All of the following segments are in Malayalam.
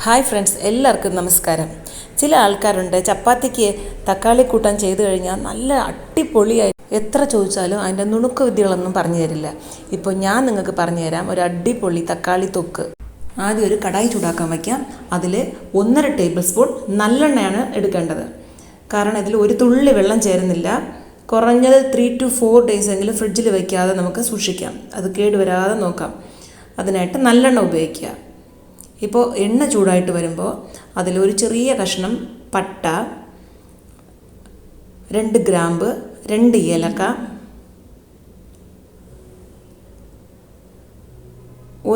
ഹായ് ഫ്രണ്ട്സ്, എല്ലാവർക്കും നമസ്കാരം. ചില ആൾക്കാരുണ്ട് ചപ്പാത്തിക്ക് തക്കാളി കൂട്ടാൻ ചെയ്തു കഴിഞ്ഞാൽ നല്ല അടിപൊളിയായി എത്ര ചോദിച്ചാലും അതിൻ്റെ നുണുക്ക് വിദ്യകളൊന്നും പറഞ്ഞു തരില്ല. ഇപ്പോൾ ഞാൻ നിങ്ങൾക്ക് പറഞ്ഞു തരാം ഒരു അടിപൊളി തക്കാളി തൊക്ക്. ആദ്യം ഒരു കടായി ചൂടാക്കാൻ വയ്ക്കാം. അതിൽ 1.5 ടേബിൾ സ്പൂൺ നല്ലെണ്ണയാണ് എടുക്കേണ്ടത്. കാരണം ഇതിൽ ഒരു തുള്ളി വെള്ളം ചേരുന്നില്ല. കുറഞ്ഞത് 3 to 4 days എങ്കിലും ഫ്രിഡ്ജിൽ വയ്ക്കാതെ നമുക്ക് സൂക്ഷിക്കാം. അത് കേടുവരാതെ നോക്കാം. അതിനായിട്ട് നല്ലെണ്ണ ഉപയോഗിക്കുക. ഇപ്പോൾ എണ്ണ ചൂടായിട്ട് വരുമ്പോൾ അതിലൊരു ചെറിയ കഷ്ണം പട്ട, 2 ഗ്രാമ്പ്, 2 ഏലക്ക,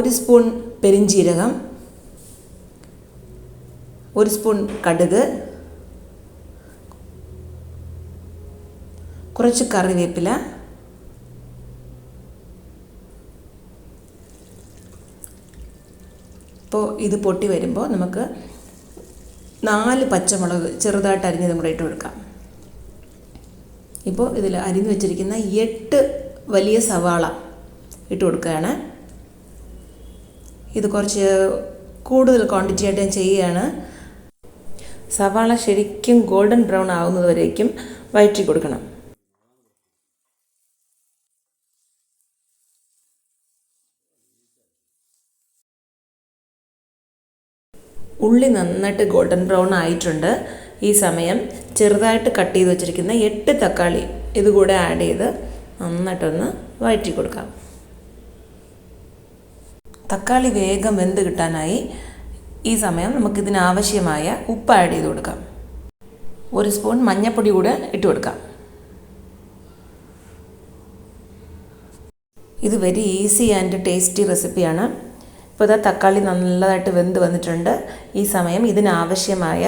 1 സ്പൂൺ പെരിഞ്ജീരകം, 1 സ്പൂൺ കടുക്, കുറച്ച് കറിവേപ്പില, ഇപ്പോൾ ഇത് പൊട്ടി വരുമ്പോൾ നമുക്ക് 4 പച്ചമുളക് ചെറുതായിട്ട് അരിഞ്ഞതും കൂടെ ഇട്ട് കൊടുക്കാം. ഇപ്പോൾ ഇതിൽ അരിഞ്ഞു വെച്ചിരിക്കുന്ന 8 വലിയ സവാള ഇട്ട് കൊടുക്കുകയാണ്. ഇത് കുറച്ച് കൂടുതൽ ക്വാണ്ടിറ്റി ആയിട്ട് ഞാൻ ചെയ്യുകയാണ്. സവാള ശരിക്കും ഗോൾഡൻ ബ്രൗൺ ആവുന്നത് വരേക്കും വഴറ്റി കൊടുക്കണം. ഉള്ളി നന്നായിട്ട് ഗോൾഡൻ ബ്രൗൺ ആയിട്ടുണ്ട്. ഈ സമയം ചെറുതായിട്ട് കട്ട് ചെയ്ത് വെച്ചിരിക്കുന്ന 8 തക്കാളി ഇതുകൂടെ ആഡ് ചെയ്ത് നന്നായിട്ടൊന്ന് വഴറ്റി കൊടുക്കാം. തക്കാളി വേഗം വെന്ത് കിട്ടാനായി ഈ സമയം നമുക്കിതിനാവശ്യമായ ഉപ്പ് ആഡ് ചെയ്ത് കൊടുക്കാം. 1 സ്പൂൺ മഞ്ഞൾപ്പൊടി കൂടെ ഇട്ട് കൊടുക്കാം. ഇത് വെരി ഈസി ആൻഡ് ടേസ്റ്റി റെസിപ്പിയാണ്. ഇപ്പോൾ ഇതാ തക്കാളി നല്ലതായിട്ട് വെന്ത് വന്നിട്ടുണ്ട്. ഈ സമയം ഇതിനാവശ്യമായ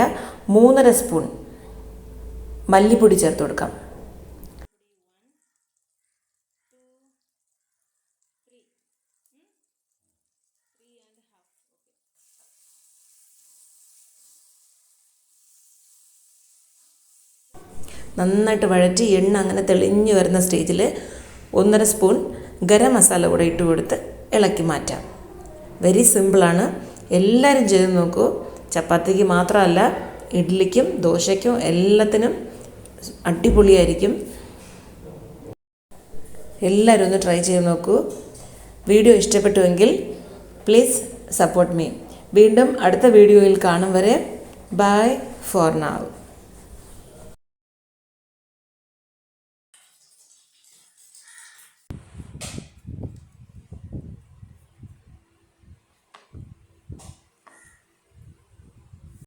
3.5 സ്പൂൺ മല്ലിപ്പൊടി ചേർത്ത് കൊടുക്കാം. നന്നായിട്ട് വഴറ്റി എണ്ണ അങ്ങനെ തെളിഞ്ഞു വരുന്ന സ്റ്റേജിൽ 1.5 സ്പൂൺ ഗരം മസാല കൂടെ ഇട്ട് കൊടുത്ത് ഇളക്കി മാറ്റാം. വെരി സിമ്പിളാണ്. എല്ലാവരും ചെയ്ത് നോക്കൂ. ചപ്പാത്തിക്ക് മാത്രമല്ല, ഇഡ്ഡലിക്കും ദോശയ്ക്കും എല്ലാത്തിനും അടിപൊളിയായിരിക്കും. എല്ലാവരും ഒന്ന് ട്രൈ ചെയ്ത് നോക്കൂ. വീഡിയോ ഇഷ്ടപ്പെട്ടുവെങ്കിൽ പ്ലീസ് സപ്പോർട്ട് മീ. വീണ്ടും അടുത്ത വീഡിയോയിൽ കാണും വരെ ബൈ ഫോർ നൗ.